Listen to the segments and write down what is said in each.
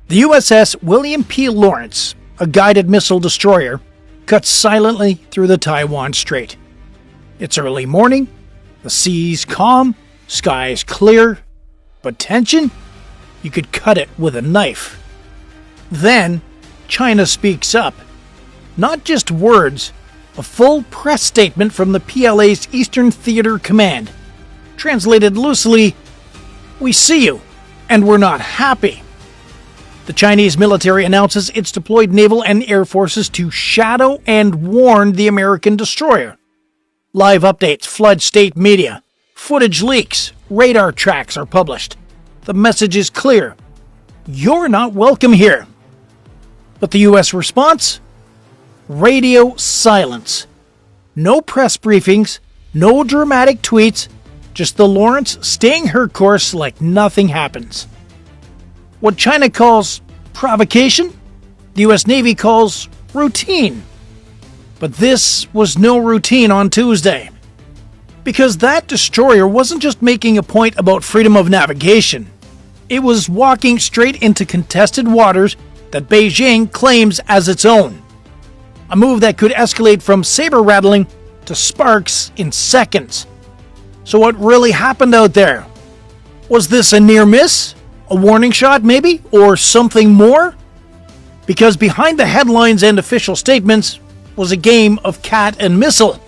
The USS William P. Lawrence, a guided missile destroyer, cuts silently through the Taiwan Strait. It's early morning, the sea's calm, skies clear, but tension? You could cut it with a knife. Then, China speaks up. Not just words, a full press statement from the PLA's Eastern Theater Command. Translated loosely, "We see you, and we're not happy." The Chinese military announces it's deployed naval and air forces to shadow and warn the American destroyer. Live updates flood state media. Footage leaks. Radar tracks are published. The message is clear. You're not welcome here. But the U.S. response? Radio silence. No press briefings, no dramatic tweets, just the Lawrence staying her course like nothing happens. What China calls provocation, the U.S. Navy calls routine. But this was no routine on Tuesday. Because that destroyer wasn't just making a point about freedom of navigation. It was walking straight into contested waters that Beijing claims as its own. A move that could escalate from saber-rattling to sparks in seconds. So what really happened out there? Was this a near miss? A warning shot, maybe? Or something more? Because behind the headlines and official statements was a game of cat and missile.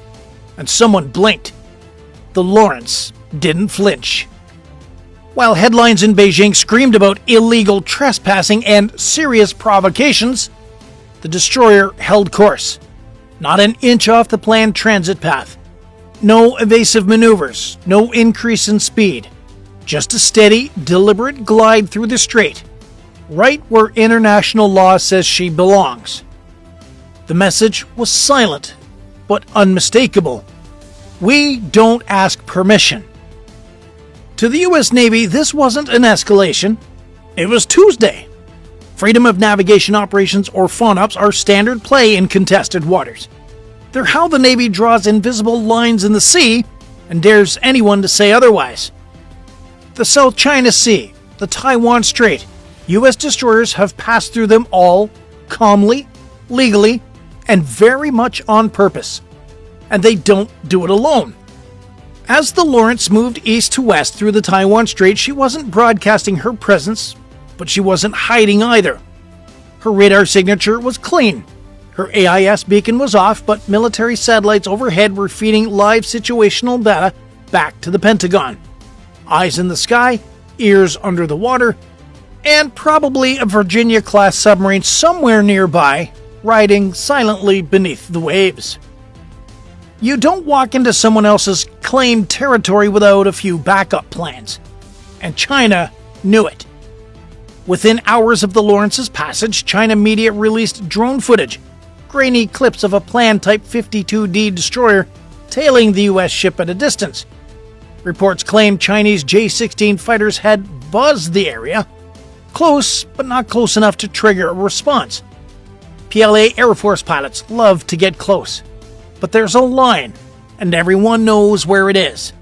And someone blinked. The Lawrence didn't flinch. While headlines in Beijing screamed about illegal trespassing and serious provocations, the destroyer held course. Not an inch off the planned transit path. No evasive maneuvers, no increase in speed. Just a steady, deliberate glide through the strait, right where international law says she belongs. The message was silent, but unmistakable. We don't ask permission. To the U.S. Navy, this wasn't an escalation. It was Tuesday. Freedom of navigation operations, or FONOPs, are standard play in contested waters. They're how the Navy draws invisible lines in the sea and dares anyone to say otherwise. The South China Sea, the Taiwan Strait, U.S. destroyers have passed through them all calmly, legally, and very much on purpose. And they don't do it alone. As the Lawrence moved east to west through the Taiwan Strait, she wasn't broadcasting her presence, but she wasn't hiding either. Her radar signature was clean. Her AIS beacon was off, but military satellites overhead were feeding live situational data back to the Pentagon. Eyes in the sky, ears under the water, and probably a Virginia-class submarine somewhere nearby, riding silently beneath the waves. You don't walk into someone else's claimed territory without a few backup plans. And China knew it. Within hours of the Lawrence's passage, China media released drone footage, grainy clips of a planned Type 52D destroyer tailing the U.S. ship at a distance. Reports claim Chinese J-16 fighters had buzzed the area, close but not close enough to trigger a response. PLA Air Force pilots love to get close. But there's a line, and everyone knows where it is.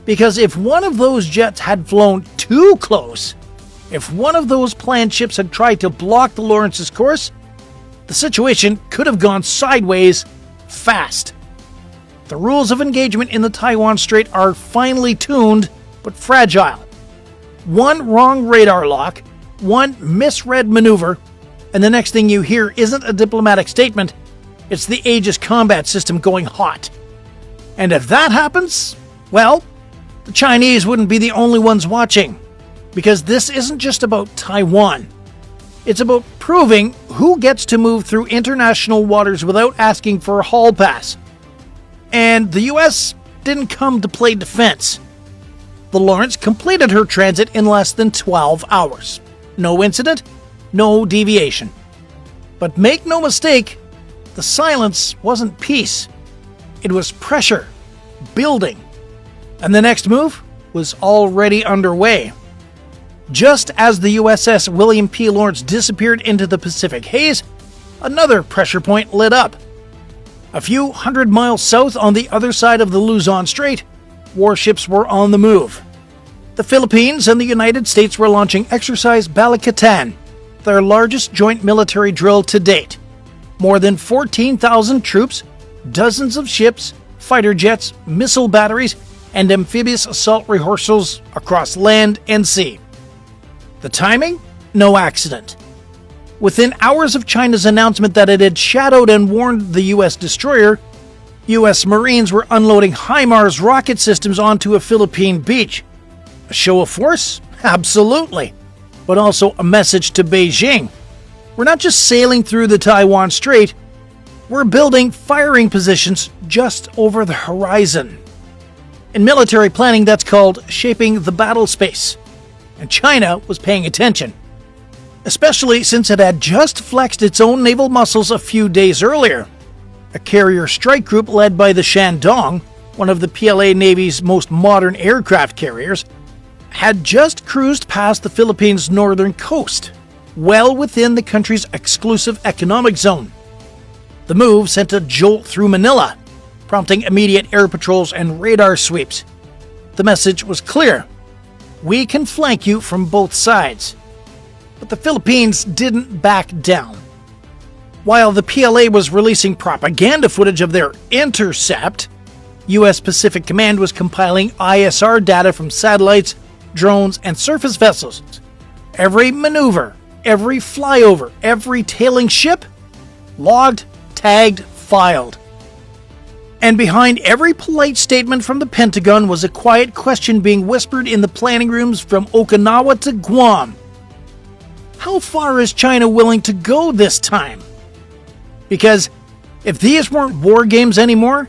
Because if one of those jets had flown too close, if one of those planned ships had tried to block the Lawrence's course, the situation could have gone sideways fast. The rules of engagement in the Taiwan Strait are finely tuned, but fragile. One wrong radar lock, one misread maneuver, and the next thing you hear isn't a diplomatic statement, it's the Aegis combat system going hot. And if that happens, well, the Chinese wouldn't be the only ones watching. Because this isn't just about Taiwan. It's about proving who gets to move through international waters without asking for a hall pass. And the US didn't come to play defense. The Lawrence completed her transit in less than 12 hours. No incident, no deviation. But make no mistake, the silence wasn't peace. It was pressure, building. And the next move was already underway. Just as the USS William P. Lawrence disappeared into the Pacific haze, another pressure point lit up. A few hundred miles south on the other side of the Luzon Strait, warships were on the move. The Philippines and the United States were launching Exercise Balikatan, their largest joint military drill to date. More than 14,000 troops, dozens of ships, fighter jets, missile batteries, and amphibious assault rehearsals across land and sea. The timing? No accident. Within hours of China's announcement that it had shadowed and warned the U.S. destroyer, U.S. Marines were unloading HIMARS rocket systems onto a Philippine beach. A show of force? Absolutely. But also a message to Beijing. We're not just sailing through the Taiwan Strait, we're building firing positions just over the horizon. In military planning, that's called shaping the battle space. And China was paying attention, especially since it had just flexed its own naval muscles a few days earlier. A carrier strike group led by the Shandong, one of the PLA Navy's most modern aircraft carriers, had just cruised past the Philippines' northern coast, well within the country's exclusive economic zone. The move sent a jolt through Manila, prompting immediate air patrols and radar sweeps. The message was clear: we can flank you from both sides. But the Philippines didn't back down. While the PLA was releasing propaganda footage of their intercept, U.S. Pacific Command was compiling ISR data from satellites, drones, and surface vessels. Every maneuver, every flyover, every tailing ship, logged, tagged, filed. And behind every polite statement from the Pentagon was a quiet question being whispered in the planning rooms from Okinawa to Guam. How far is China willing to go this time? Because if these weren't war games anymore,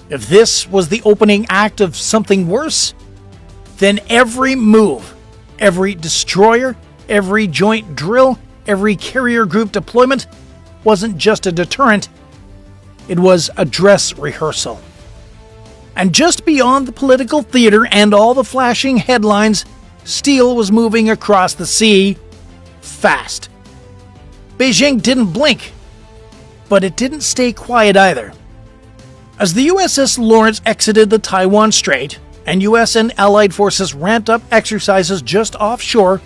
if this was the opening act of something worse, then every move, every destroyer, every joint drill, every carrier group deployment wasn't just a deterrent, it was a dress rehearsal. And just beyond the political theater and all the flashing headlines, steel was moving across the sea fast. Beijing didn't blink, but it didn't stay quiet either. As the USS Lawrence exited the Taiwan Strait and US and Allied forces ramped up exercises just offshore,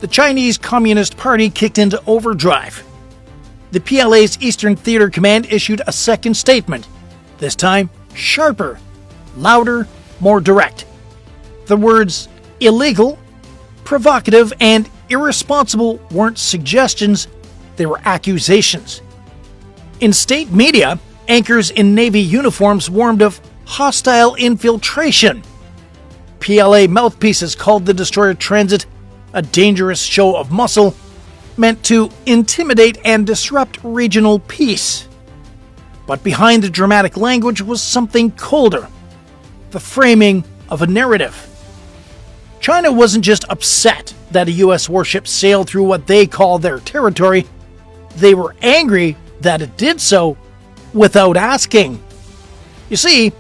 the Chinese Communist Party kicked into overdrive. The PLA's Eastern Theater Command issued a second statement, this time sharper, louder, more direct. The words illegal, provocative, and irresponsible weren't suggestions, they were accusations. In state media, anchors in Navy uniforms warned of hostile infiltration. PLA mouthpieces called the destroyer transit a dangerous show of muscle, meant to intimidate and disrupt regional peace. But behind the dramatic language was something colder, the framing of a narrative. China wasn't just upset that a US warship sailed through what they call their territory, they were angry that it did so without asking. You see,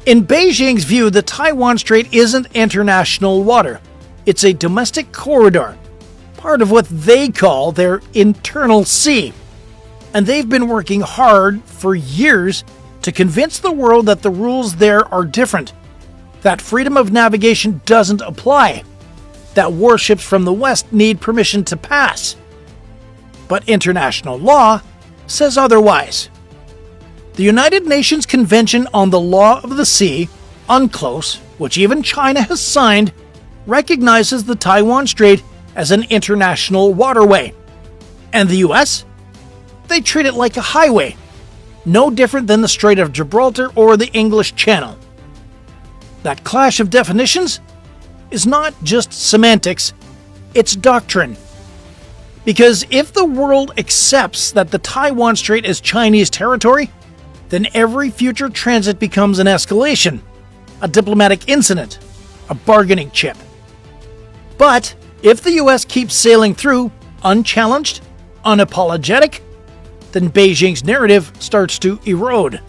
in Beijing's view, the Taiwan Strait isn't international water. It's a domestic corridor, part of what they call their internal sea. And they've been working hard for years to convince the world that the rules there are different, that freedom of navigation doesn't apply, that warships from the West need permission to pass. But international law says otherwise. The United Nations Convention on the Law of the Sea, UNCLOS, which even China has signed, recognizes the Taiwan Strait as an international waterway. And the US? They treat it like a highway, no different than the Strait of Gibraltar or the English Channel. That clash of definitions is not just semantics, it's doctrine. Because if the world accepts that the Taiwan Strait is Chinese territory, then every future transit becomes an escalation, a diplomatic incident, a bargaining chip. But if the US keeps sailing through, unchallenged, unapologetic, then Beijing's narrative starts to erode.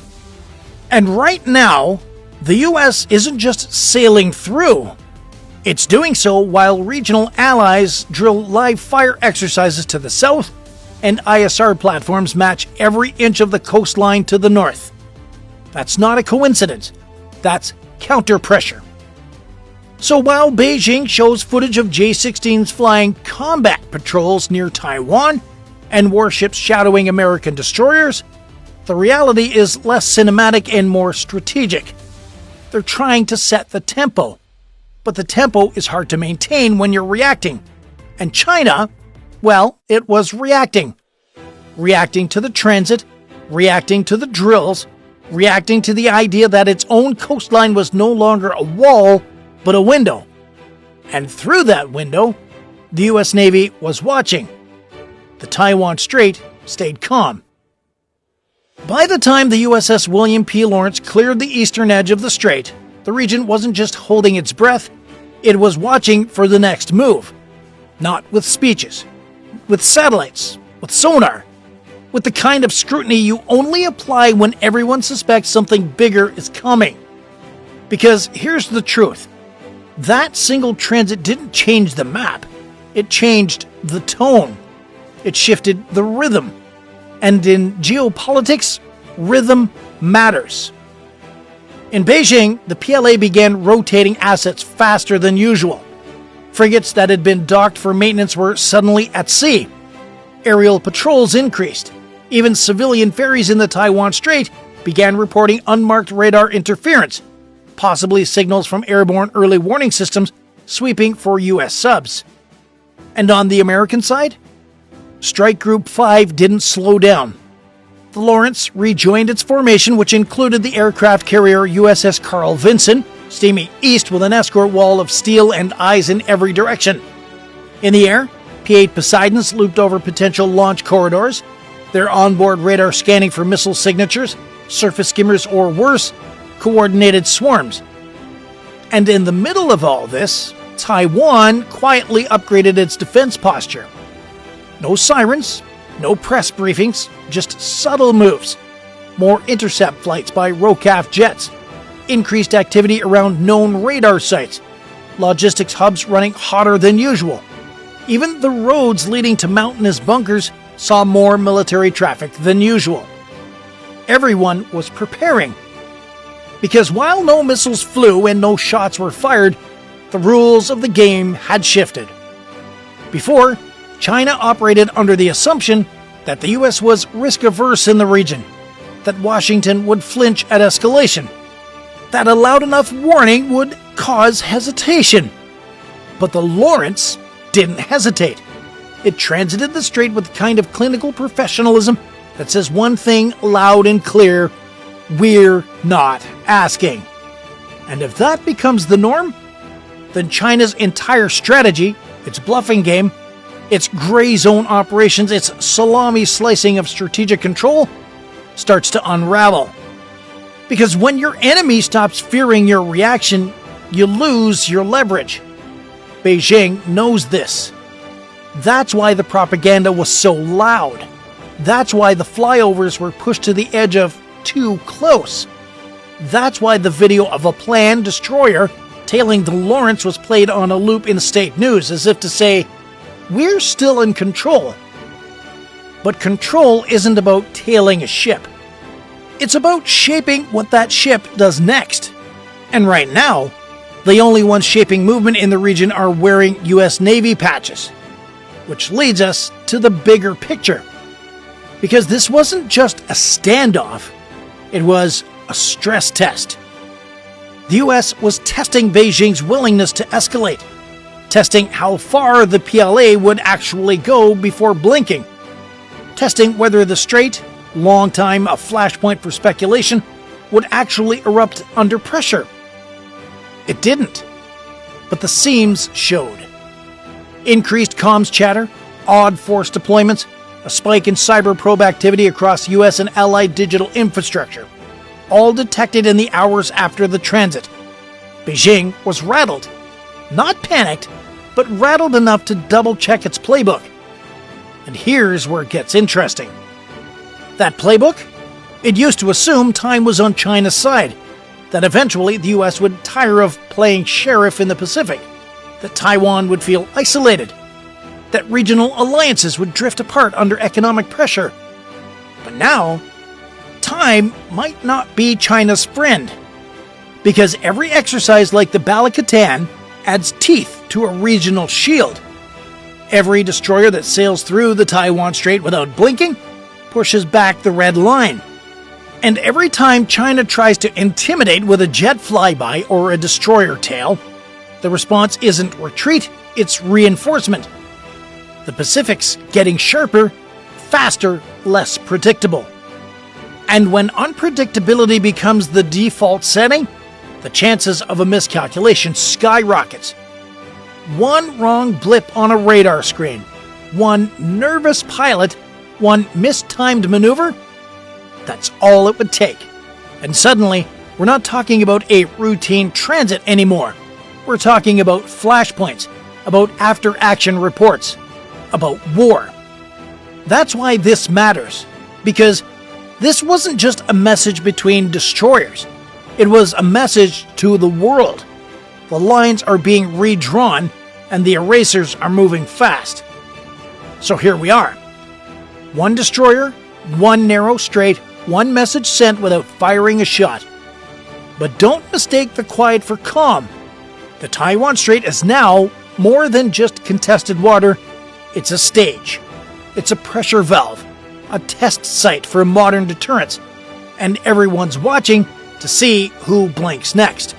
And right now, the US isn't just sailing through. It's doing so while regional allies drill live fire exercises to the south and ISR platforms match every inch of the coastline to the north. That's not a coincidence. That's counter-pressure. So while Beijing shows footage of J-16s flying combat patrols near Taiwan and warships shadowing American destroyers, the reality is less cinematic and more strategic. They're trying to set the tempo, but the tempo is hard to maintain when you're reacting. And China, well, it was reacting. Reacting to the transit, reacting to the drills, reacting to the idea that its own coastline was no longer a wall, but a window. And through that window, the US Navy was watching. The Taiwan Strait stayed calm. By the time the USS William P. Lawrence cleared the eastern edge of the strait, the region wasn't just holding its breath, it was watching for the next move. Not with speeches, with satellites, with sonar, with the kind of scrutiny you only apply when everyone suspects something bigger is coming. Because here's the truth. That single transit didn't change the map. It changed the tone. It shifted the rhythm. And in geopolitics, rhythm matters. In Beijing, the PLA began rotating assets faster than usual. Frigates that had been docked for maintenance were suddenly at sea. Aerial patrols increased. Even civilian ferries in the Taiwan Strait began reporting unmarked radar interference, possibly signals from airborne early warning systems sweeping for US subs. And on the American side, Strike Group 5 didn't slow down. The Lawrence rejoined its formation, which included the aircraft carrier USS Carl Vinson, steaming east with an escort wall of steel and eyes in every direction. In the air, P-8 Poseidons looped over potential launch corridors, their onboard radar scanning for missile signatures, surface skimmers, or worse, coordinated swarms. And in the middle of all this, Taiwan quietly upgraded its defense posture. No sirens, no press briefings, just subtle moves. More intercept flights by ROCAF jets, increased activity around known radar sites, logistics hubs running hotter than usual. Even the roads leading to mountainous bunkers saw more military traffic than usual. Everyone was preparing. Because while no missiles flew and no shots were fired, the rules of the game had shifted. Before, China operated under the assumption that the US was risk-averse in the region, that Washington would flinch at escalation, that a loud enough warning would cause hesitation. But the Lawrence didn't hesitate. It transited the strait with the kind of clinical professionalism that says one thing loud and clear: we're not asking. And if that becomes the norm, then China's entire strategy, its bluffing game, its gray zone operations, its salami slicing of strategic control, starts to unravel. Because when your enemy stops fearing your reaction, you lose your leverage. Beijing knows this. That's why the propaganda was so loud. That's why the flyovers were pushed to the edge of too close. That's why the video of a planned destroyer tailing the Lawrence was played on a loop in state news, as if to say, we're still in control. But control isn't about tailing a ship. It's about shaping what that ship does next. And right now, the only ones shaping movement in the region are wearing US Navy patches. Which leads us to the bigger picture. Because this wasn't just a standoff, it was a stress test. The US was testing Beijing's willingness to escalate, testing how far the PLA would actually go before blinking, testing whether the strait, long time a flashpoint for speculation, would actually erupt under pressure. It didn't, but the seams showed. Increased comms chatter, odd force deployments, a spike in cyber probe activity across US and allied digital infrastructure, all detected in the hours after the transit. Beijing was rattled. Not panicked, but rattled enough to double-check its playbook. And here's where it gets interesting. That playbook? It used to assume time was on China's side, that eventually the US would tire of playing sheriff in the Pacific, that Taiwan would feel isolated, that regional alliances would drift apart under economic pressure. But now, time might not be China's friend. Because every exercise like the Bala Katan, adds teeth to a regional shield. Every destroyer that sails through the Taiwan Strait without blinking pushes back the red line. And every time China tries to intimidate with a jet flyby or a destroyer tail, the response isn't retreat, it's reinforcement. The Pacific's getting sharper, faster, less predictable. And when unpredictability becomes the default setting, the chances of a miscalculation skyrockets. One wrong blip on a radar screen, one nervous pilot, one mistimed maneuver, that's all it would take. And suddenly, we're not talking about a routine transit anymore. We're talking about flashpoints, about after-action reports, about war. That's why this matters, because this wasn't just a message between destroyers. It was a message to the world. The lines are being redrawn, and the erasers are moving fast. So here we are. One destroyer, one narrow strait, one message sent without firing a shot. But don't mistake the quiet for calm. The Taiwan Strait is now more than just contested water. It's a stage. It's a pressure valve, a test site for modern deterrence, and everyone's watching to see who blinks next.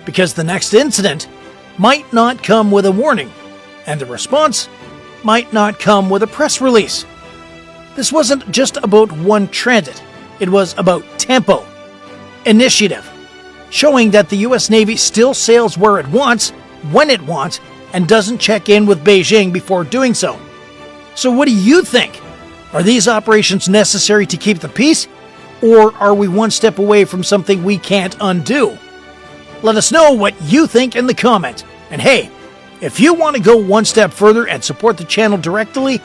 Because the next incident might not come with a warning, and the response might not come with a press release. This wasn't just about one transit, it was about tempo, initiative, showing that the US Navy still sails where it wants, when it wants, and doesn't check in with Beijing before doing so. So what do you think? Are these operations necessary to keep the peace? Or are we one step away from something we can't undo? Let us know what you think in the comments. And hey, if you want to go one step further and support the channel directly,